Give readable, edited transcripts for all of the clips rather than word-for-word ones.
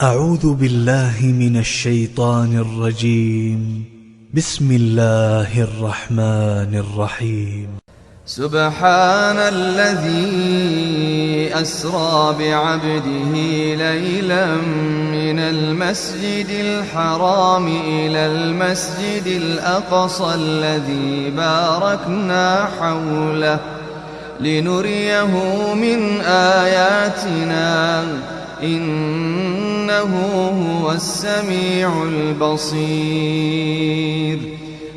أعوذ بالله من الشيطان الرجيم. بسم الله الرحمن الرحيم. سبحان الذي أسرى بعبده ليلا من المسجد الحرام إلى المسجد الأقصى الذي باركنا حوله لنريه من آياتنا إنه هو السميع البصير.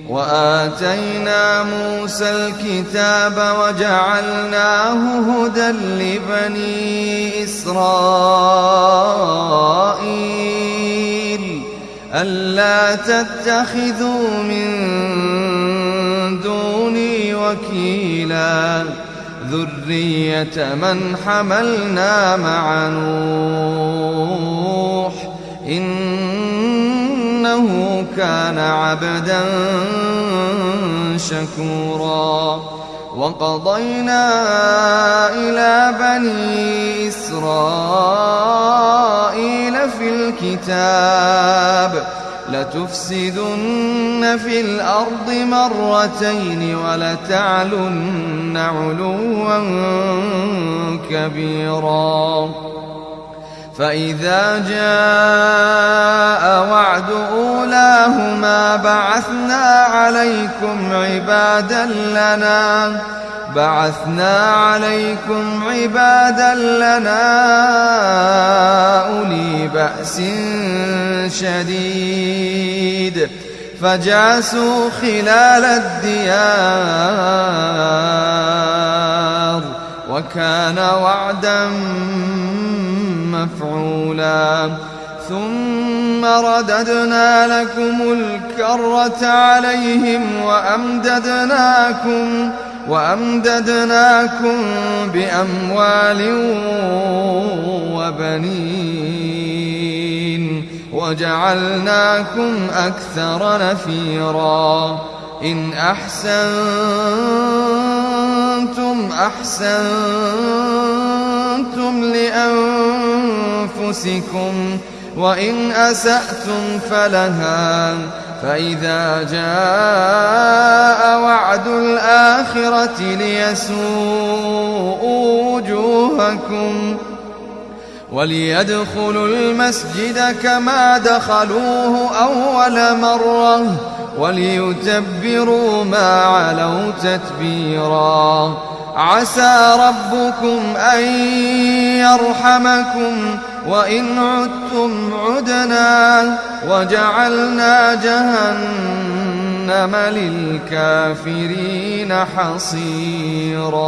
وآتينا موسى الكتاب وجعلناه هدى لبني إسرائيل ألا تتخذوا من دوني وكيلا ذرية من حملنا مع نوح إنه كان عبدا شكورا. وقضينا إلى بني إسرائيل في الكتاب لتفسدن في الأرض مرتين ولتعلن علوا كبيرا. فإذا جاء وعد أولاهما بعثنا عليكم عبادا لنا أولي بأس شديد فجاسوا خلال الديار وكان وعدا مفعولا. ثم رددنا لكم الكرة عليهم وأمددناكم بأموال وبنين وجعلناكم أكثر نفيرا. إن أحسنتم لأنفسكم وإن أسأتم فلها. فإذا جاء وعد الآخرة ليسوءوا وجوهكم وليدخلوا المسجد كما دخلوه أول مرة وليتبروا ما علوا تتبيرا. عسى ربكم أن يرحمكم وإن عدتم عدنا وجعلنا جهنم للكافرين حصيرا.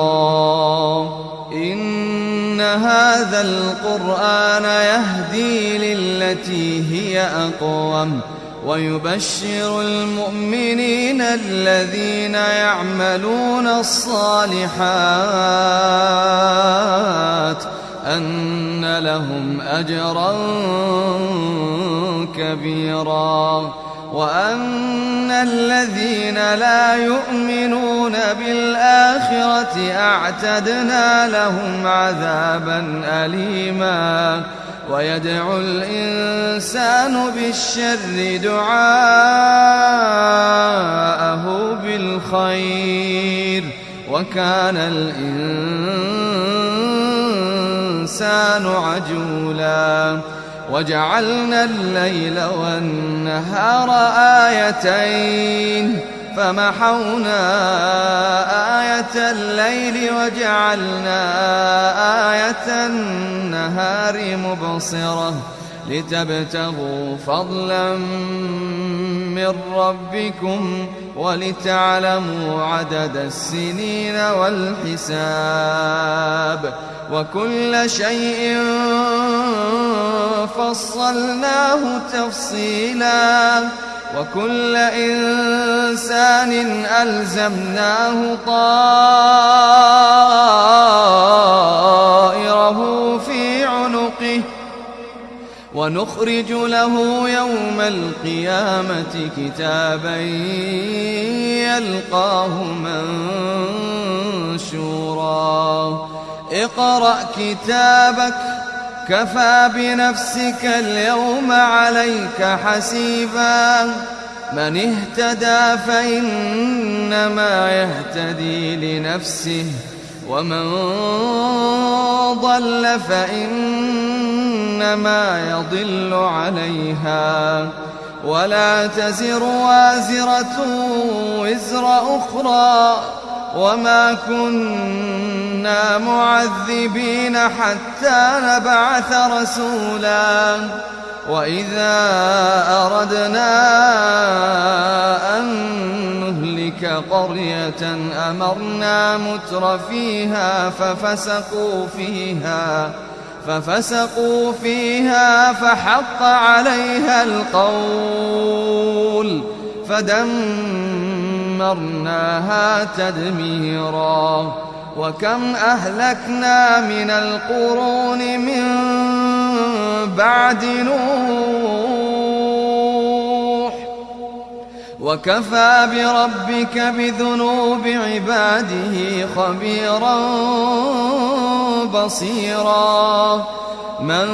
إن هذا القرآن يهدي للتي هي أقوم ويبشر المؤمنين الذين يعملون الصالحات أن لهم أجرا كبيرا وأن الذين لا يؤمنون بالآخرة أعتدنا لهم عذابا أليما. ويدعو الإنسان بالشر دعاءه بالخير وكان الإنسان عجولا. وجعلنا الليل والنهار آيتين فمحونا آية الليل وجعلنا آية النهار مبصرة لتبتغوا فضلا من ربكم ولتعلموا عدد السنين والحساب وكل شيء فصلناه تفصيلا. وكل إنسان ألزمناه طائره في عنقه ونخرج له يوم القيامة كتابا يلقاه منشورا. اقرأ كتابك كفى بنفسك اليوم عليك حسيبا من اهتدى فإنما يهتدي لنفسه ومن ضل فإنما يضل عليها ولا تزر وازرة وزر أخرى وما كنا معذبين حتى نبعث رسولا وإذا أردنا أن نهلك قرية أمرنا متر فيها ففسقوا فيها فحق عليها القول فدمرناها تدميرا وكم أهلكنا من القرون من بعد نوح وكفى بربك بذنوب عباده خبيرا بصيرا من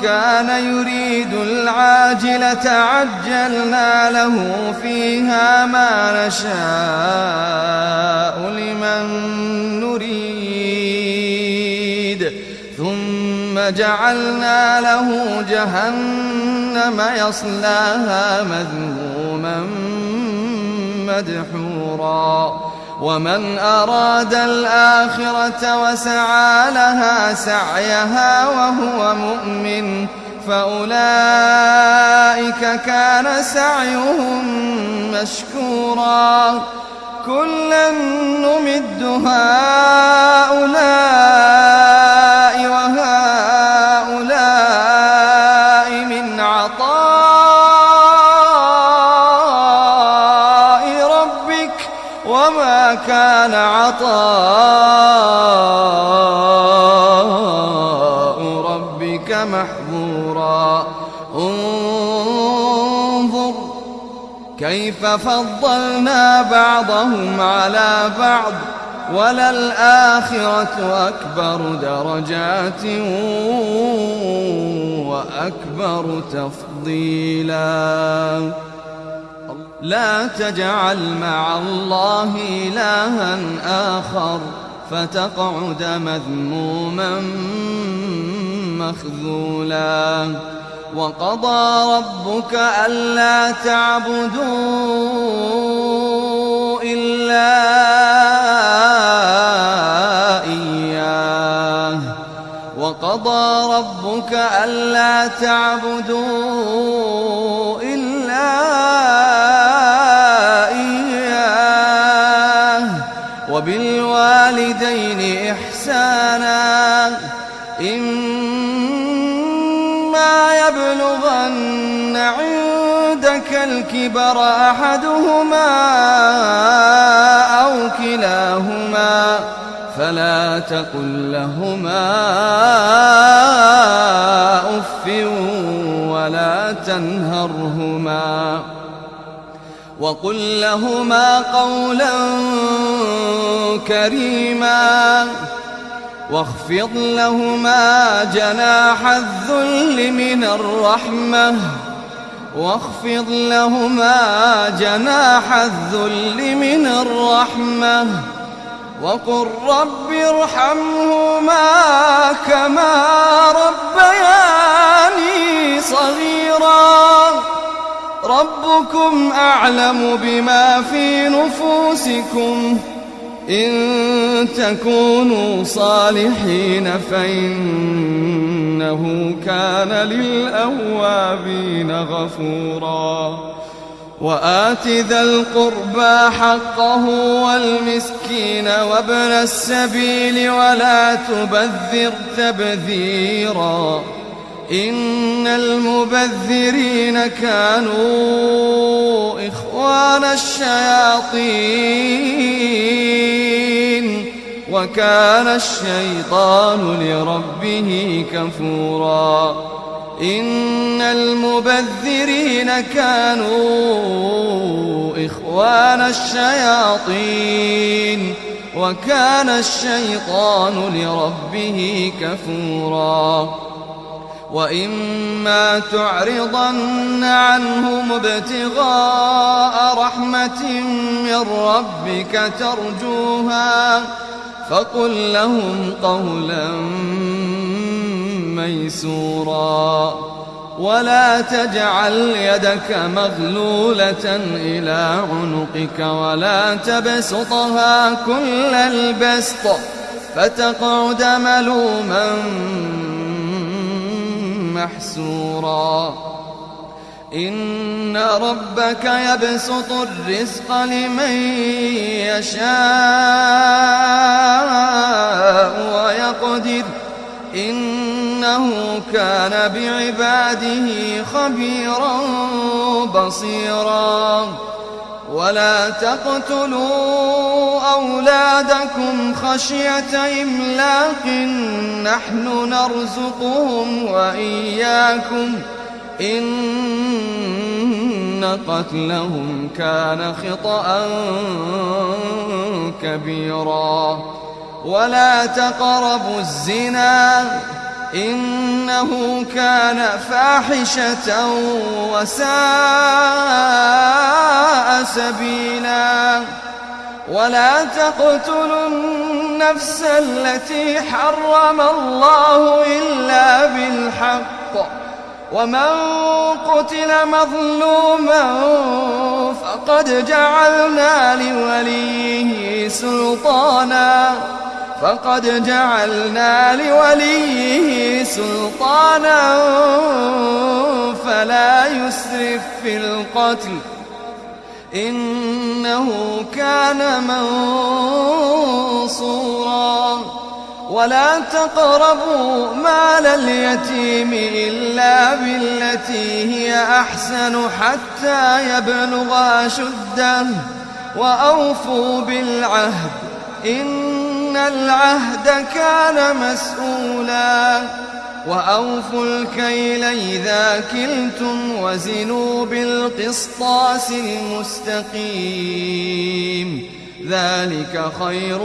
كان يريد العاجلة عجلنا له فيها ما نشاء لمن نريد ثم جعلنا له جهنم يصلاها مذموما مدحورا ومن أراد الآخرة وسعى لها سعيها وهو مؤمن فأولئك كان سعيهم مشكورا كلا نمد هؤلاء وهؤلاء من عطاء ربك وما كان عطاء ربك محظورا انظر كيف فضلنا بعضهم على بعض وللآخرة أكبر درجات وأكبر تفضيلا لا تجعل مع الله إلها آخر فتقعد مذموما مخذولا وقضى ربك ألا تعبدوا إلا إياه وقضى ربك ألا تعبدوا إلا إياه وبالوالدين إحسانا إما يبلغن عندك الكبر أحدهما أو كلاهما فلا تقل لهما أف ولا تنهرهما وقل لهما قولا كريما واخفض لهما جناح الذل من الرحمة وقل رب ارحمهما كما ربياني صغيرا ربكم أعلم بما في نفوسكم إن تكونوا صالحين فإنه كان للأوابين غفورا وآت ذا القربى حقه والمسكين وابن السبيل ولا تبذر تبذيرا إن المبذرين كانوا إخوان الشياطين وكان الشيطان لربه كفورا إن المبذرين كانوا إخوان الشياطين وكان الشيطان لربه كفورا وإما تعرضن عنهم ابتغاء رحمة من ربك ترجوها فقل لهم قولا ميسورا ولا تجعل يدك مغلولة إلى عنقك ولا تبسطها كل البسط فتقعد ملوما محسورا إن ربك يبسط الرزق لمن يشاء ويقدر إنه كان بعباده خبيرا بصيرا ولا تقتلوا أولادكم خشية إملاق نحن نرزقهم وإياكم إن قتلهم كان خطأ كبيرا ولا تقربوا الزنا إنه كان فاحشة وساء سبيلا ولا تقتلوا النفس التي حرم الله إلا بالحق ومن قتل مظلوما فقد جعلنا لوليه سلطانا فلا يسرف في القتل إنه كان منصورا ولا تقربوا مال اليتيم إلا بالتي هي أحسن حتى يبلغ أشده وأوفوا بالعهد إن العهد كان مسؤولا وأوفوا الكيل إذا كلتم وزنوا بالقسطاس المستقيم ذلك خير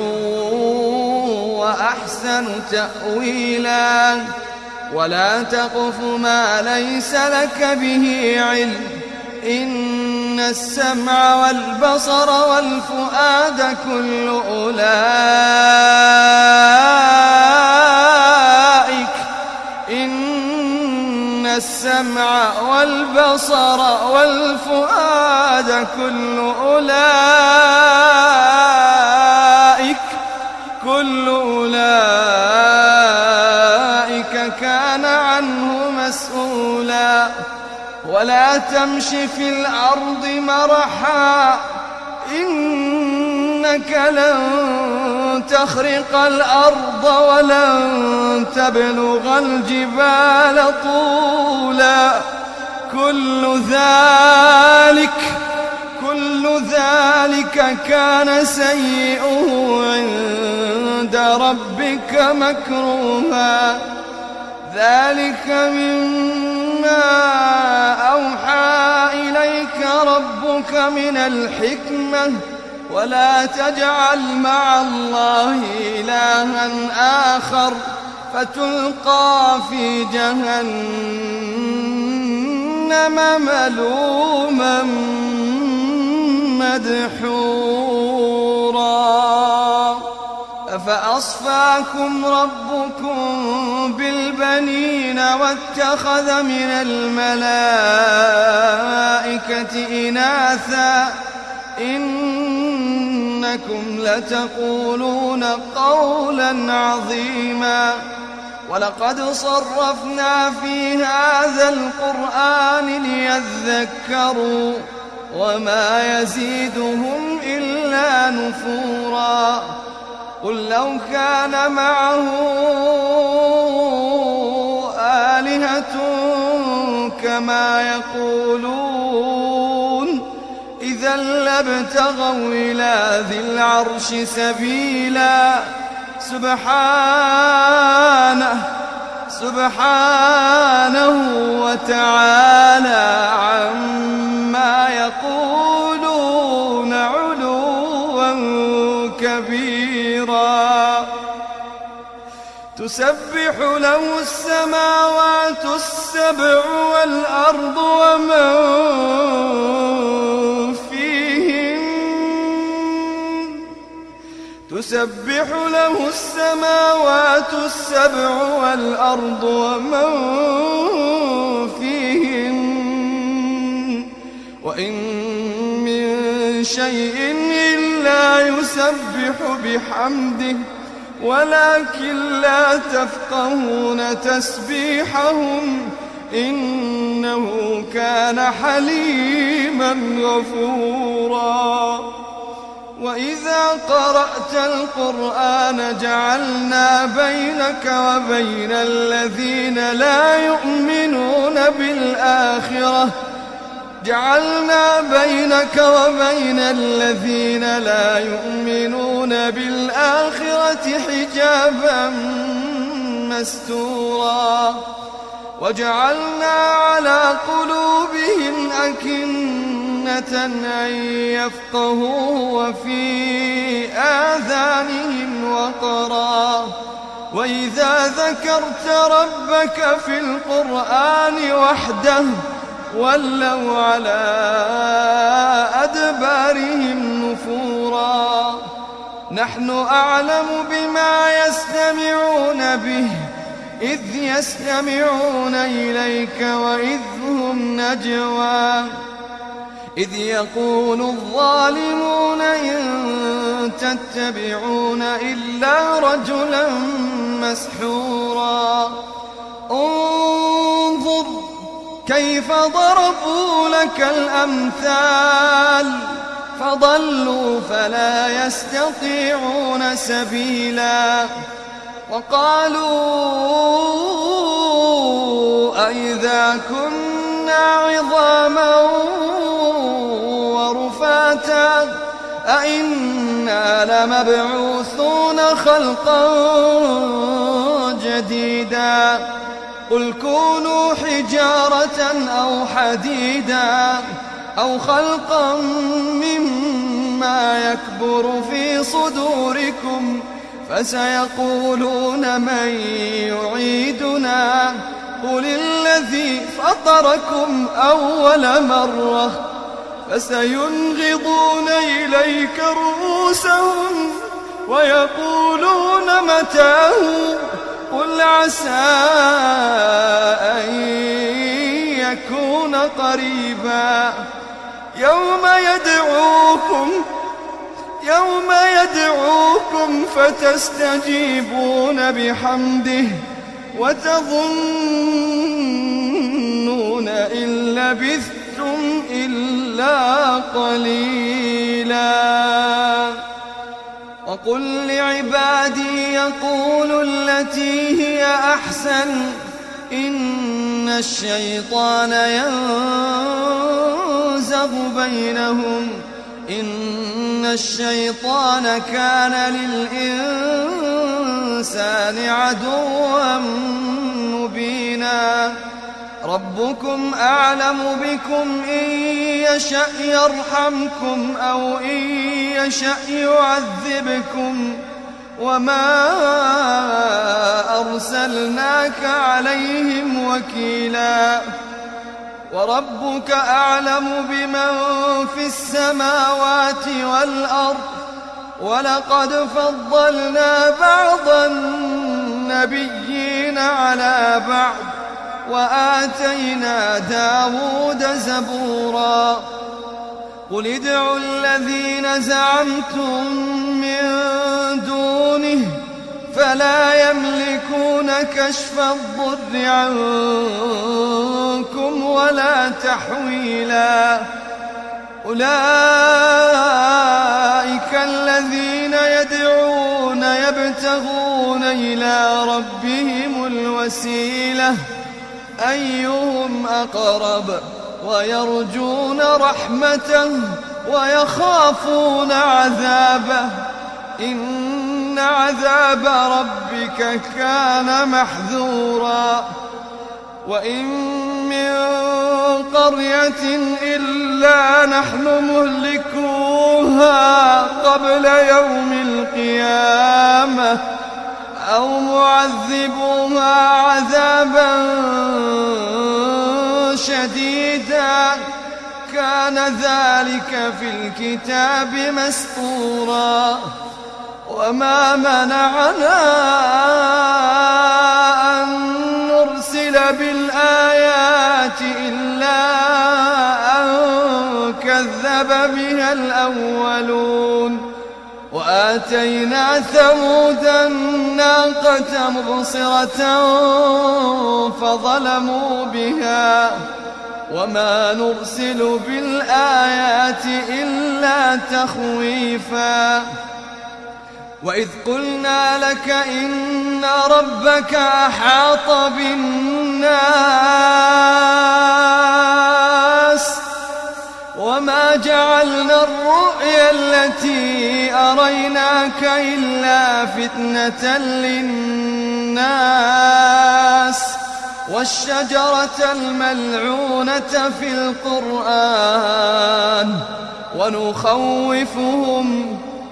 وأحسن تأويلا ولا تقف ما ليس لك به علم إن السمع والبصر والفؤاد كل أولئك إن السمع والبصر والفؤاد كل أولئك كان عنه مسؤولا ولا تمش في الأرض مرحا إنك لن تخرق الأرض ولن تبلغ الجبال طولا كل ذلك كان سيئه عند ربك مكروها ذلك مما أوحى إليك ربك من الحكمة ولا تجعل مع الله إلها آخر فتلقى في جهنم ملوما مدحورا أفأصفاكم ربكم بالبنين واتخذ من الملائكة إناثا إنكم لتقولون قولا عظيما ولقد صرفنا في هذا القرآن ليذكروا وما يزيدهم إلا نفورا قل لو كان معه آلهة كما يقولون إذا لابتغوا إلى ذي العرش سبيلا سبحانه وتعالى عما يقولون علوا كبيرا تسبح له السماوات السبع والأرض ومن فيهن تسبح له السماوات السبع والأرض ومن فيهن وإن من شيء إلا يسبح بحمده ولكن لا تفقهون تسبيحهم إنه كان حليما غفورا. وإذا قرأت القرآن جعلنا بينك وبين الذين لا يؤمنون بالآخرة حجابا مستورا وجعلنا على قلوبهم أكنة أن يفقهوه وفي آذانهم وقرا وإذا ذكرت ربك في القرآن وحده ولوا على أدبارهم نفورا. نحن أعلم بما يستمعون به إذ يستمعون إليك وإذ هم نجوى إذ يقول الظالمون إن تتبعون إلا رجلا مسحورا. انظر كيف ضربوا لك الأمثال فضلوا فلا يستطيعون سبيلا. وقالوا أئذا كنا عظاما ورفاتا أئنا لمبعوثون خلقا جديدا. قل كونوا حجارة أو حديدا أو خلقا مما يكبر في صدوركم فسيقولون من يعيدنا قل الذي فطركم أول مرة فسينغضون إليك رؤوسهم ويقولون متاه قل عسى أن يكون قريبا. يوم يدعوكم فتستجيبون بحمده وتظنون إن لبثتم إلا قليلا. وقل لعبادي يقولوا التي هي أحسن إن الشيطان ينزغ بينهم إن الشيطان كان للإنسان عدوا مبينا. ربكم أعلم بكم إن يشأ يرحمكم أو إن يشأ يعذبكم وما أرسلناك عليهم وكيلا. وربك أعلم بمن في السماوات والأرض ولقد فضلنا بعض النبيين على بعض وآتينا داود زبورا. قل ادعوا الذين زعمتم من دونه فلا يملكون كشف الضر عنكم ولا تحويلا. أولئك الذين يدعون يبتغون إلى ربهم الوسيلة أيهم أقرب ويرجون رحمته ويخافون عذابه إن عذاب ربك كان محذورا. وإن من قرية إلا نحن مهلكوها قبل يوم القيامة أو معذبوها عذابا شديدا كان ذلك في الكتاب مسطورا. وما منعنا أن نرسل بالآيات إلا أن كذب بها الأولون. وآتينا ثمود الناقة مبصرة فظلموا بها وما نرسل بالآيات إلا تخويفا. وإذ قلنا لك إن ربك أحاط بالناس وما جعلنا الرؤيا التي أريناك إلا فتنة للناس والشجرة الملعونة في القرآن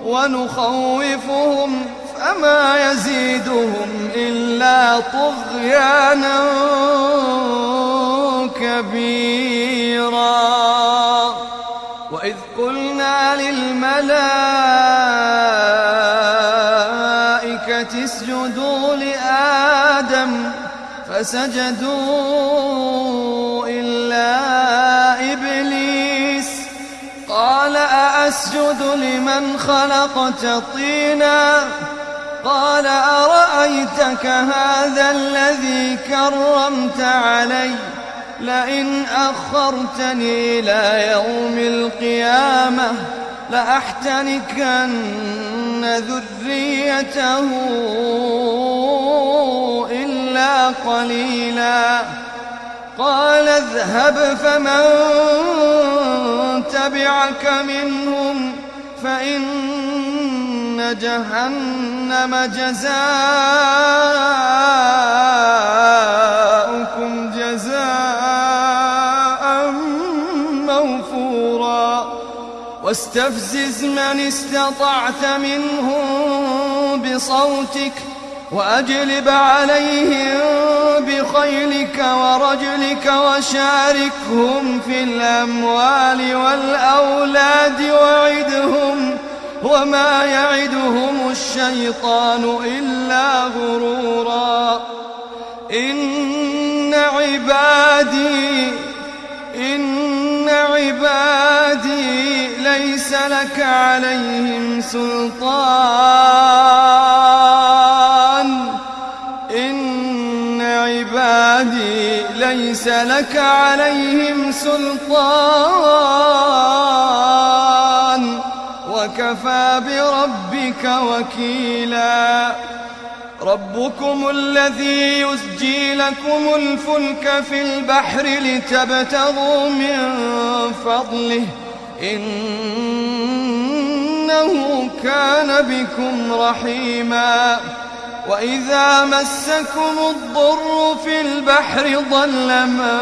ونخوفهم فما يزيدهم إلا طغيانا كبيرا. وإذ قلنا للملائكة اسجدوا لآدم فسجدوا إلا إبليس قال أأسجد لمن خلقت طينا قال أرأيتك هذا الذي كرمت علي لئن أخرتني إلى يوم القيامة لأحتنكن ذريته إلا قليلا. قال اذهب فمن تبعك منهم فإن جهنم جزاؤكم جزاء موفورا. واستفزز من استطعت منهم بصوتك وأجلب عليهم بخيلك ورجلك وشاركهم في الأموال والأولاد وعدهم وما يعدهم الشيطان إلا غرورا. إن عبادي ليس لك عليهم سلطان ليس لك عليهم سلطان وكفى بربك وكيلا. ربكم الذي يزجي لكم الفلك في البحر لتبتغوا من فضله إنه كان بكم رحيما. وإذا مسكم الضر في البحر ضل من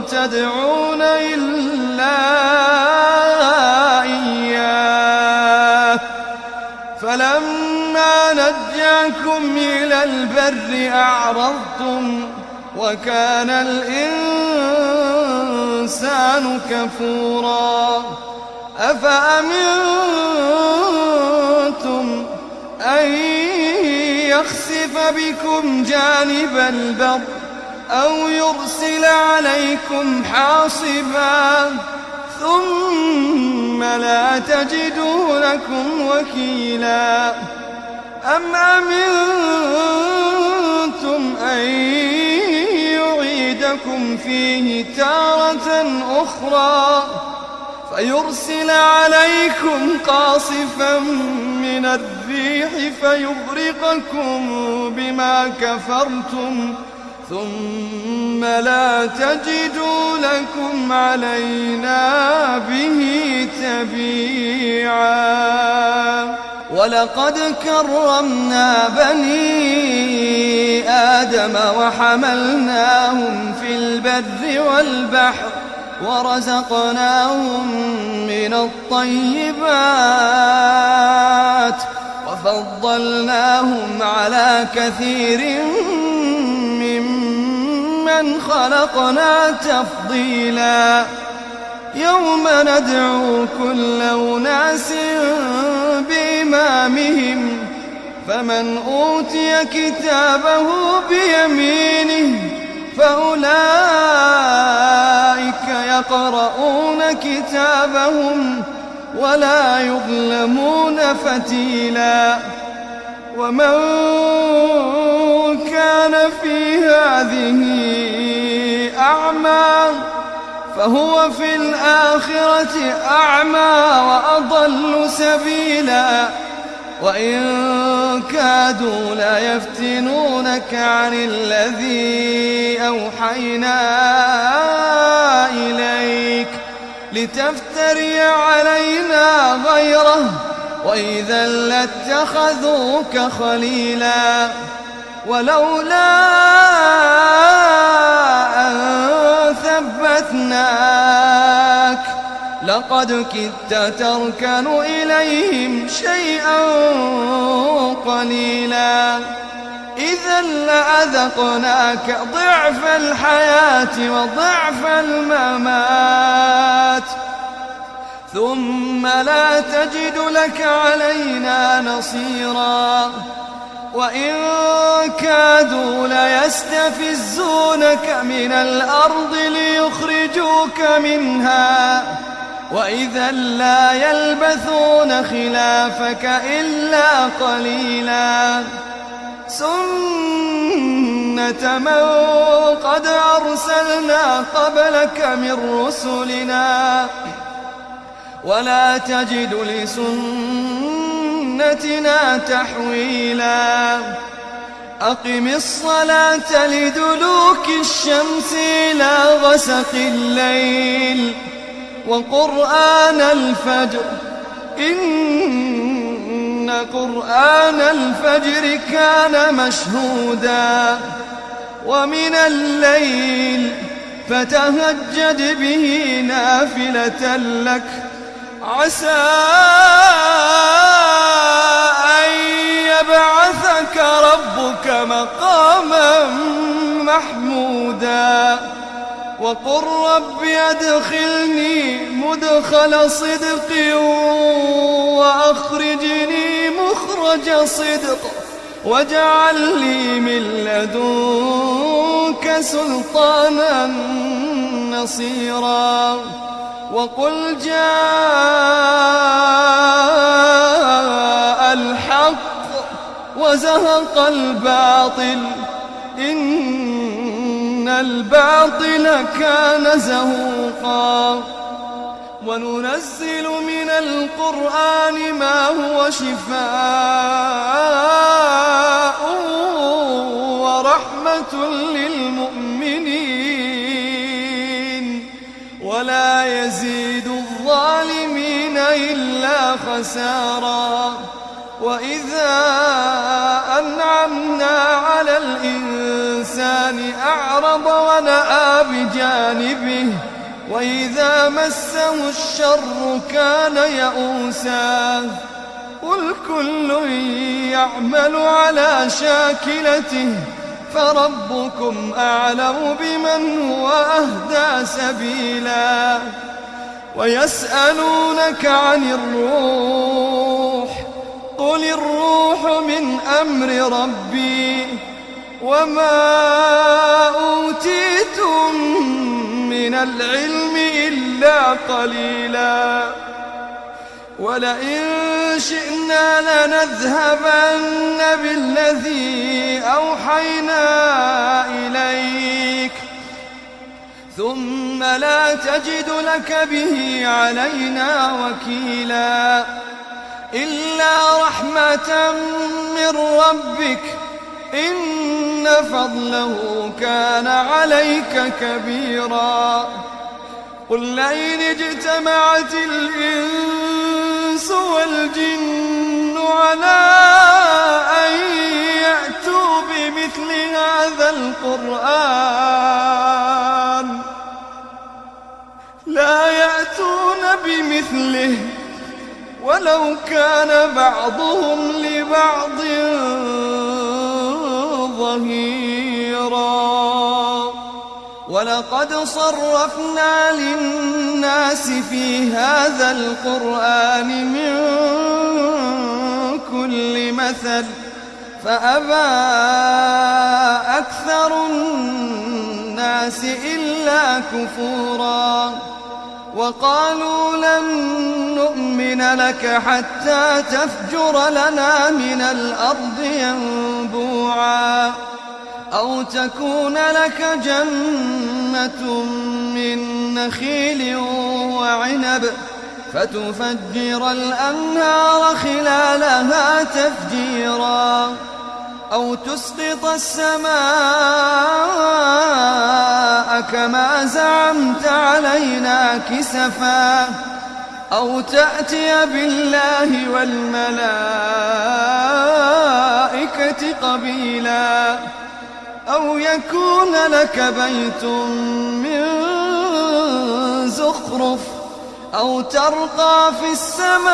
تدعون إلا إياه فلما نجاكم إلى البر أعرضتم وكان الإنسان كفورا. أفأمنتم أن يخسف بكم جانب البر أو يرسل عليكم حاصبا ثم لا تجدوا لكم وكيلا. أم أمنتم أن يعيدكم فيه تارة أخرى فيرسل عليكم قاصفا من الريح فيغرقكم بما كفرتم ثم لا تجدوا لكم علينا به تبيعا. ولقد كرمنا بني آدم وحملناهم في البر والبحر ورزقناهم من الطيبات وفضلناهم على كثير ممن خلقنا تفضيلا يوم ندعو كل أناس بإمامهم فمن أوتي كتابه بيمينه فأولئك يقرؤون كتابهم ولا يظلمون فتيلا ومن كان في هذه أعمى فهو في الآخرة أعمى وأضل سبيلا وإن كادوا ليفتنونك عن الذي أوحينا إليك لتفتري علينا غيره وإذا لاتخذوك خليلا ولولا أن ثبتناك لقد كدت تركن إليهم شيئا قليلا إذا لأذقناك ضعف الحياة وضعف الممات ثم لا تجد لك علينا نصيرا وإن كادوا ليستفزونك من الأرض ليخرجوك منها وإذا لا يلبثون خلافك إلا قليلا سنة من قد أرسلنا قبلك من رسلنا ولا تجد لسنتنا تحويلا أقم الصلاة لدلوك الشمس إلى غسق الليل وقرآن الفجر إن قرآن الفجر كان مشهودا ومن الليل فتهجد به نافلة لك عسى أن يبعثك ربك مقاما محمودا وقل رب أدخلني مدخل صدق وأخرجني مخرج صدق واجعل لي من لدنك سلطانا نصيرا وقل جاء الحق وزهق الباطل إن الباطل كان زهوقا وننزل من القرآن ما هو شفاء ورحمة للمؤمنين ولا يزيد الظالمين إلا خسارا وإذا أنعمنا على الإنسان أعرض ونأى بجانبه وإذا مسه الشر كان يئوسا قل كل يعمل على شاكلته فربكم أعلم بمن هو أهدى سبيلا ويسألونك عن الروح قل الروح من أمر ربي وما أوتيتم من العلم إلا قليلا ولئن شئنا لنذهبن بالذي أوحينا إليك ثم لا تجد لك به علينا وكيلا إلا رحمة من ربك إن فضله كان عليك كبيرا قل لئن اجتمعت الإنس والجن على أن يأتوا بمثل هذا القرآن لا يأتون بمثله ولو ولو كان بعضهم لبعض ظهيرا. ولقد صرفنا للناس في هذا القرآن من كل مثل فأبى أكثر الناس إلا كفورا. وقالوا لن نؤمن لك حتى تفجر لنا من الأرض ينبوعا أو تكون لك جنة من نخيل وعنب فتفجر الأنهار خلالها تفجيرا أو تسقط السماء كما زعمت علينا كسفا أو تأتي بالله والملائكة قبيلا أو يكون لك بيت من زخرف أو ترقى في السماء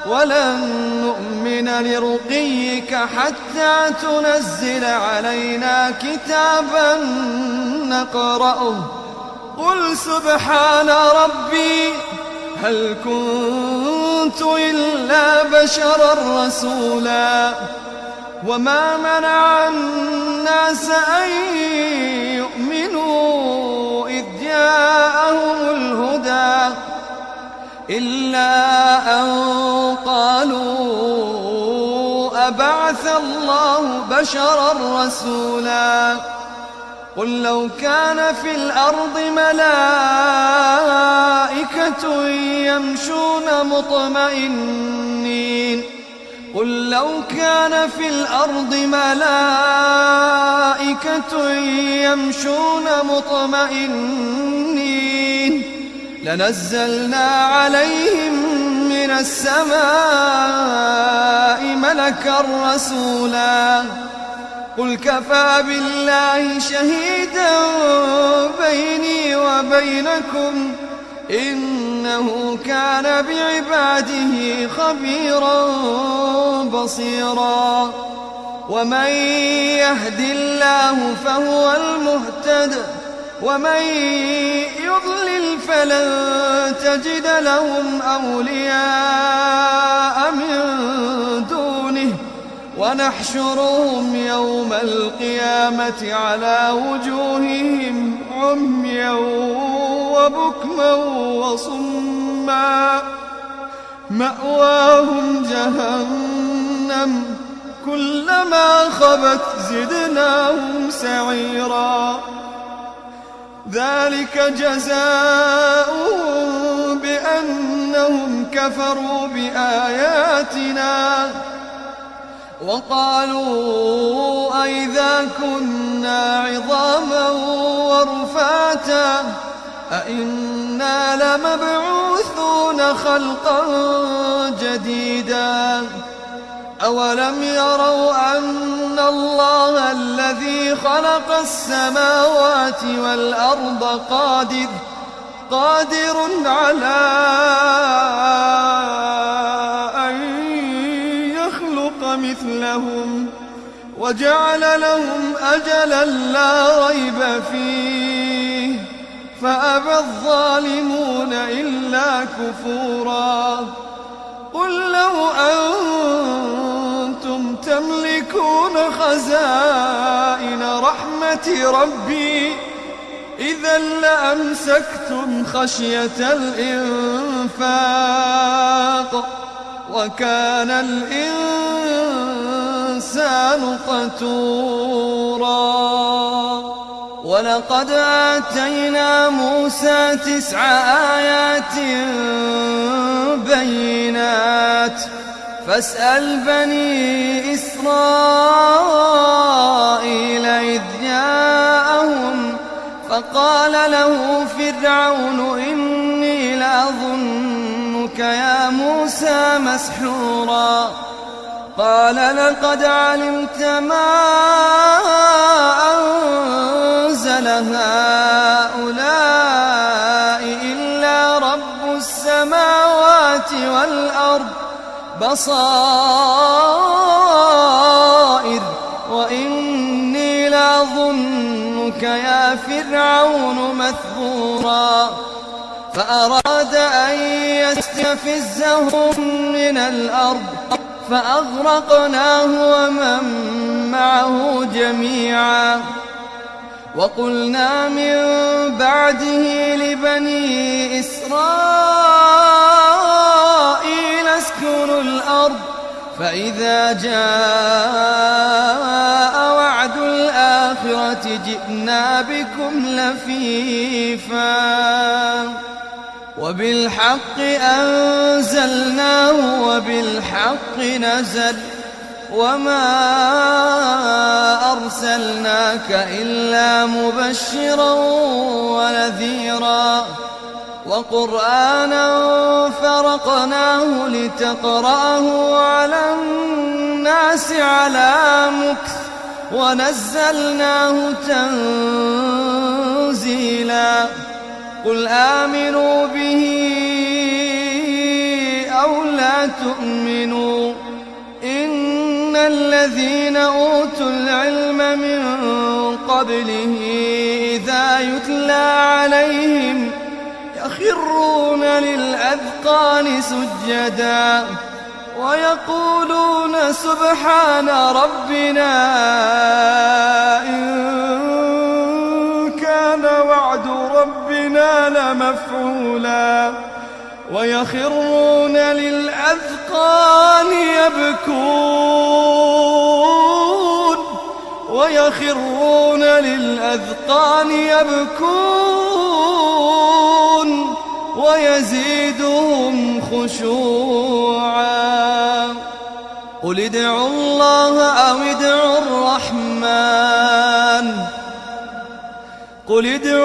ولن نؤمن لرقيك حتى تنزل علينا كتابا نقرأه قل سبحان ربي هل كنت إلا بشرا رسولا. وما منع الناس أن يؤمنوا إذ جاءهم الهدى إلا أن قالوا أبعث الله بشرا رسولا. قل لو كان في الأرض ملائكة يمشون مطمئنين قل لو كان في الأرض ملائكة يمشون مطمئنين لنزلنا عليهم من السماء ملكا رسولا. قل كفى بالله شهيدا بيني وبينكم إنه كان بعباده خبيرا بصيرا. ومن يهد الله فهو المهتد ومن يضلل فلن تجد لهم أولياء من دونه ونحشرهم يوم القيامة على وجوههم عميا وبكما وصما مأواهم جهنم كلما خبت زدناهم سعيرا. ذلك جزاؤهم بأنهم كفروا بآياتنا وقالوا أئذا كنا عظاما ورفاتا أئنا لمبعوثون خلقا جديدا. أولم يروا أن الله الذي خلق السماوات والأرض قادر على أن يخلق مثلهم وجعل لهم أجلا لا ريب فيه فأبى الظالمون إلا كفورا. قل لو أنتم تملكون خزائن رحمة ربي إذا لأمسكتم خشية الإنفاق وكان الإنسان قتورا. ولقد آتينا موسى 9 آيات بينات فاسأل بني إسرائيل إذ جاءهم فقال له فرعون إني لأظنك يا موسى مسحورا. قال لقد علمت ما أنزل هؤلاء إلا رب السماوات والأرض بصائر وإني لأظنك يا فرعون مثبورا فأراد أن يستفزهم من الأرض فأغرقناه ومن معه جميعا وقلنا من بعده لبني إسرائيل اسكنوا الأرض فإذا جاء وعد الآخرة جئنا بكم لفيفا وبالحق أنزلناه وبالحق نزل وما أرسلناك إلا مبشرا ونذيرا وقرآنا فرقناه لتقرأه على الناس على مكث ونزلناه تنزيلا قل آمنوا به أو لا تؤمنوا إن الذين أوتوا العلم من قبله إذا يتلى عليهم يخرون للأذقان سجدا ويقولون سبحان ربنا إن كان وعد ربنا لمفعولا ويخرون للأذقان يبكون ويزيدهم خشوعا قل ادعوا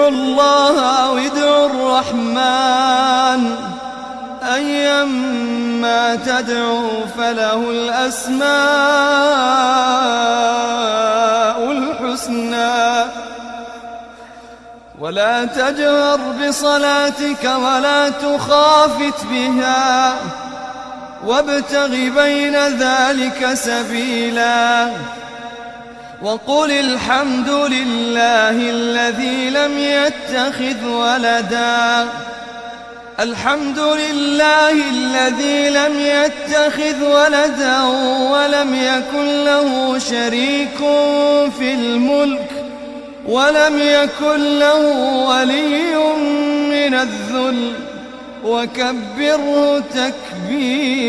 الله أو ادعوا الرحمن أيما تدعوا فله الأسماء الحسنى ولا تجهر بصلاتك ولا تخافت بها وابتغ بين ذلك سبيلا وقل الحمد لله الذي لم يتخذ ولدا ولم يكن له شريك في الملك ولم يكن له ولي من الذل وكبره تكبيرا